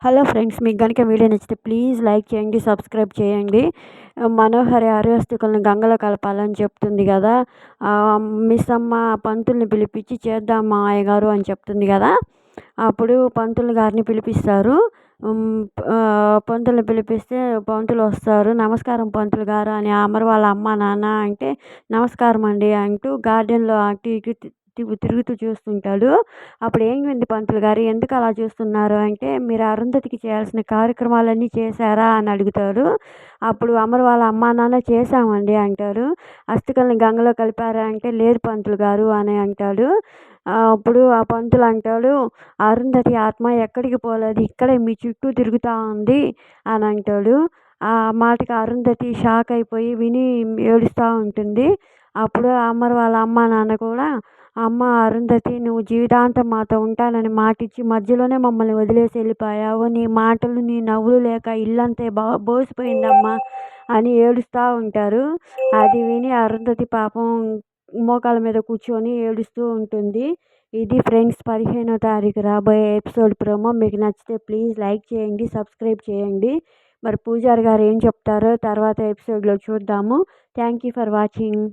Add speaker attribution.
Speaker 1: Hello friends, మీకు గనుక video నచ్చితే ప్లీజ్ లైక్ చేయండి, సబ్స్క్రైబ్ చేయండి. మనోహరి ఆర్యోస్తుకుల్ని గంగలో కలపాలని చెప్తుంది కదా. మిస్ అమ్మ పంతుల్ని పిలిపించి చేద్దాం మావయ్య గారు అని చెప్తుంది కదా. అప్పుడు పంతులు గారిని పిలిపిస్తారు. పంతుల్ని పిలిపిస్తే పంతులు వస్తారు. నమస్కారం పంతులు గారు అని అమర్ వాళ్ళ అమ్మ నాన్న అంటే నమస్కారం అండి అంటూ గార్డెన్లో అటు ఇటు తిరుగుతూ చూస్తుంటాడు. అప్పుడు ఏమైంది పంతులు గారు, ఎందుకు అలా చూస్తున్నారు అంటే, మీరు అరుంధతికి చేయాల్సిన కార్యక్రమాలన్నీ చేశారా అని అడుగుతాడు. అప్పుడు అమర్ వాళ్ళ అమ్మా నాన్న చేశామండి అంటారు. అస్థికల్ని గంగలో కలిపారా అంటే లేదు పంతులు గారు అని అంటాడు. అప్పుడు ఆ పంతులు అంటాడు, అరుంధతి ఆత్మ ఎక్కడికి పోలేదు, ఇక్కడే మీ చుట్టూ తిరుగుతూ ఉంది అని అంటాడు. ఆ మాటకి అరుంధతి షాక్ అయిపోయి విని ఏడుస్తూ ఉంటుంది. అప్పుడు అమర్ వాళ్ళ అమ్మ నాన్న కూడా, అమ్మ అరుంధతి, నువ్వు జీవితాంతం మాతో ఉంటానని మాటిచ్చి మధ్యలోనే మమ్మల్ని వదిలేసి వెళ్ళిపోయావు. నీ మాటలు నీ నవ్వులు లేక ఇల్లంతా బోసిపోయిందమ్మా అని ఏడుస్తూ ఉంటారు. అది విని అరుంధతి పాపం మోకాళ్ళ మీద కూర్చొని ఏడుస్తూ ఉంటుంది. ఇది ఫ్రెండ్స్ 15వ తారీఖు రాబోయే ఎపిసోడ్ ప్రోమో. మీకు నచ్చితే ప్లీజ్ లైక్ చేయండి, సబ్స్క్రైబ్ చేయండి. మరి పూజారి గారు ఏం చెప్తారో తర్వాత ఎపిసోడ్లో చూద్దాము. Thank you for watching.